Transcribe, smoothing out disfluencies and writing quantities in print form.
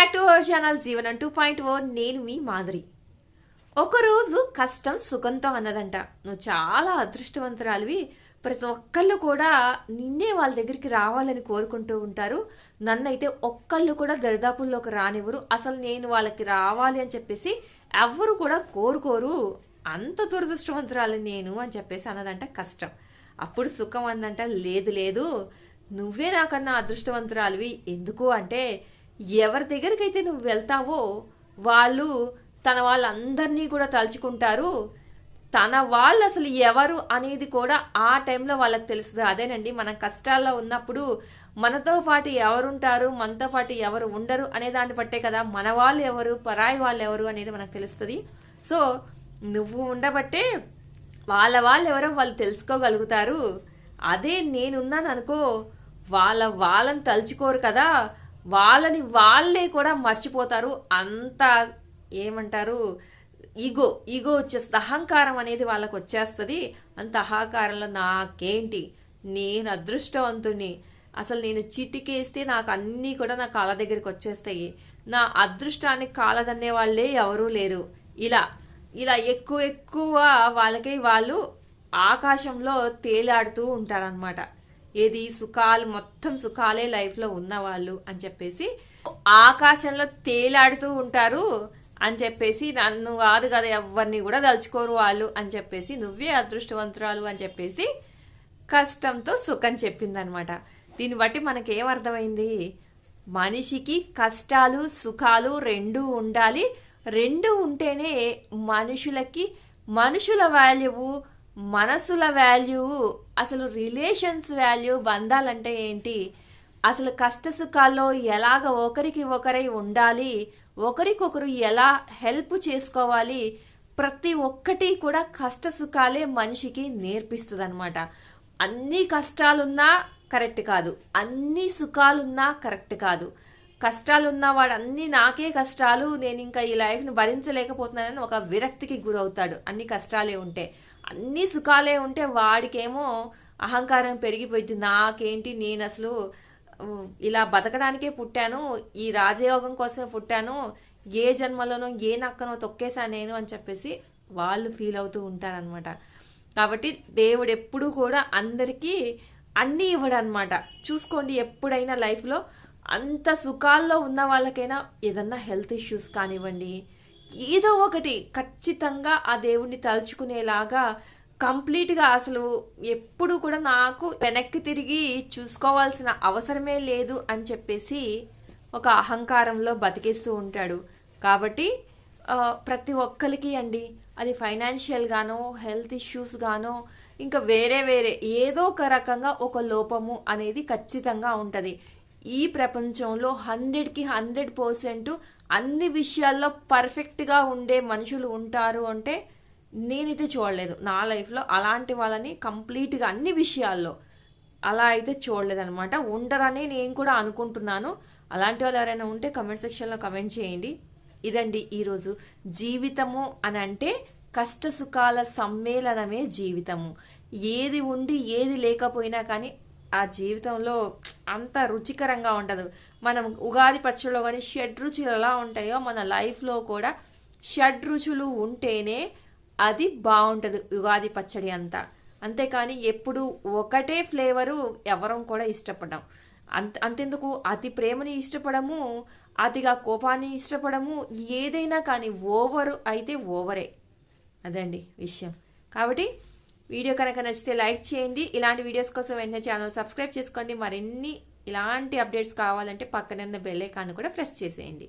Back to our channel జీవనం 2.0. నేను మీ మాధురి. ఒకరోజు కష్టం సుఖంతో అన్నదంట, నువ్వు చాలా అదృష్టవంతురాలివి, ప్రతి ఒక్కళ్ళు కూడా నిన్నే వాళ్ళ దగ్గరికి రావాలని కోరుకుంటూ ఉంటారు, నన్నైతే ఒక్కళ్ళు కూడా దరిదాపుల్లోకి రానివ్వరు, అసలు నేను వాళ్ళకి రావాలి అని చెప్పేసి ఎవ్వరు కూడా కోరుకోరు, అంత దురదృష్టవంతురాలి నేను అని చెప్పేసి అన్నదంట కష్టం. అప్పుడు సుఖం అందంట, లేదు లేదు, నువ్వే నాకన్నా అదృష్టవంతురాలివి. ఎందుకు అంటే ఎవరి దగ్గరికి అయితే నువ్వు వెళ్తావో వాళ్ళు తన వాళ్ళందరినీ కూడా తలుచుకుంటారు, తన వాళ్ళు అసలు ఎవరు అనేది కూడా ఆ టైంలో వాళ్ళకి తెలుస్తుంది. అదేనండి, మనం కష్టాల్లో ఉన్నప్పుడు మనతో పాటు ఎవరుంటారు, మనతో పాటు ఎవరు ఉండరు అనే దాన్ని బట్టే కదా మన వాళ్ళు ఎవరు, పరాయి వాళ్ళు ఎవరు అనేది మనకు తెలుస్తుంది. సో నువ్వు ఉండబట్టే వాళ్ళు ఎవరో వాళ్ళు తెలుసుకోగలుగుతారు. అదే నేనున్నాను అనుకో, వాళ్ళని తలుచుకోరు కదా, వాళ్ళే కూడా మర్చిపోతారు. అంత ఏమంటారు, ఈగో వచ్చేస్తుంది, అహంకారం అనేది వాళ్ళకు వచ్చేస్తుంది. అంత అహంకారంలో నాకేంటి, నేను అదృష్టవంతుణ్ణి, అసలు నేను చిటికేస్తే నాకు అన్నీ కూడా నా కాళ్ళ దగ్గరికి వచ్చేస్తాయి, నా అదృష్టాన్ని కాలదన్నే వాళ్ళే ఎవరూ లేరు. ఇలా ఎక్కువ వాళ్ళకి వాళ్ళు ఆకాశంలో తేలాడుతూ ఉంటారనమాట. ఏది సుఖాలు, మొత్తం సుఖాలే లైఫ్లో ఉన్నవాళ్ళు అని చెప్పేసి ఆకాశంలో తేలాడుతూ ఉంటారు అని చెప్పేసి, నన్ను కాదు కదా ఎవరిని కూడా తలుచుకోరు వాళ్ళు అని చెప్పేసి, నువ్వే అదృష్టవంతురాలు అని చెప్పేసి కష్టంతో సుఖం చెప్పిందనమాట. దీన్ని బట్టి మనకేమర్థమైంది, మనిషికి కష్టాలు సుఖాలు రెండూ ఉండాలి, రెండు ఉంటేనే మనుషుల వాల్యూ, మనసుల వాల్యూ, అసలు రిలేషన్స్ వాల్యూ, బంధాలంటే ఏంటి, అసలు కష్ట సుఖాల్లో ఎలాగ ఒకరికి ఒకరై ఉండాలి, ఒకరికొకరు ఎలా హెల్ప్ చేసుకోవాలి, ప్రతి ఒక్కటి కూడా కష్ట సుఖాలే మనిషికి నేర్పిస్తుంది అనమాట. అన్ని కష్టాలున్నా కరెక్ట్ కాదు, అన్ని సుఖాలున్నా కరెక్ట్ కాదు. కష్టాలున్న వాడు అన్ని నాకే కష్టాలు, నేను ఇంకా ఈ లైఫ్ని భరించలేకపోతున్నానని ఒక విరక్తికి గురవుతాడు. అన్ని కష్టాలే ఉంటే, అన్ని సుఖాలే ఉంటే వాడికేమో అహంకారం పెరిగిపోయింది. నాకేంటి, నేను అసలు ఇలా బతకడానికే పుట్టాను, ఈ రాజయోగం కోసమే పుట్టాను, ఏ జన్మలోనో ఏ నక్కనో తొక్కేశాను నేను అని చెప్పేసి వాళ్ళు ఫీల్ అవుతూ ఉంటారనమాట. కాబట్టి దేవుడు ఎప్పుడూ కూడా అందరికీ అన్నీ ఇవ్వడు అనమాట. చూసుకోండి, ఎప్పుడైనా లైఫ్లో అంత సుఖాల్లో ఉన్న వాళ్ళకైనా ఏదన్నా హెల్త్ ఇష్యూస్ కానివ్వండి, ఏదో ఒకటి ఖచ్చితంగా ఆ దేవుణ్ణి తలుచుకునేలాగా కంప్లీట్గా అసలు ఎప్పుడు కూడా నాకు వెనక్కి తిరిగి చూసుకోవాల్సిన అవసరమే లేదు అని చెప్పేసి ఒక అహంకారంలో బతికేస్తూ ఉంటాడు. కాబట్టి ప్రతి ఒక్కరికి అండి, అది ఫైనాన్షియల్ గానో, హెల్త్ ఇష్యూస్ గానో, ఇంకా వేరే ఏదో ఒక రకంగా ఒక లోపము అనేది ఖచ్చితంగా ఉంటుంది. ఈ ప్రపంచంలో 100కి 100% అన్ని విషయాల్లో పర్ఫెక్ట్గా ఉండే మనుషులు ఉంటారు అంటే నేనైతే చూడలేదు నా లైఫ్లో. అలాంటి వాళ్ళని కంప్లీట్గా అన్ని విషయాల్లో అలా అయితే చూడలేదనమాట. ఉండరని నేను కూడా అనుకుంటున్నాను. అలాంటి వాళ్ళు ఎవరైనా ఉంటే కమెంట్ సెక్షన్లో కమెంట్ చేయండి. ఇదండి ఈరోజు జీవితము అని అంటే కష్ట సుఖాల సమ్మేళనమే జీవితము. ఏది ఉండి ఏది లేకపోయినా కానీ ఆ జీవితంలో అంత రుచికరంగా ఉండదు. మనం ఉగాది పచ్చడిలో కానీ షడ్రుచులు ఎలా ఉంటాయో మన లైఫ్లో కూడా షడ్రుచులు ఉంటేనే అది బాగుంటుంది ఉగాది పచ్చడి అంతా. అంతేకాని ఎప్పుడు ఒకటే ఫ్లేవరు ఎవరం కూడా ఇష్టపడం. అంతెందుకు అతి ప్రేమని ఇష్టపడము, అతిగా కోపాన్ని ఇష్టపడము, ఏదైనా కానీ ఓవరు అయితే ఓవరే. అదండి విషయం. కాబట్టి వీడియో కనుక నచ్చితే లైక్ చేయండి. ఇలాంటి వీడియోస్ కోసం వెంటనే ఛానల్ సబ్స్క్రైబ్ చేసుకోండి. మరిన్ని ఇలాంటి అప్డేట్స్ కావాలంటే పక్కనే ఉన్న బెల్ ఐకాన్ కూడా ప్రెస్ చేసేయండి.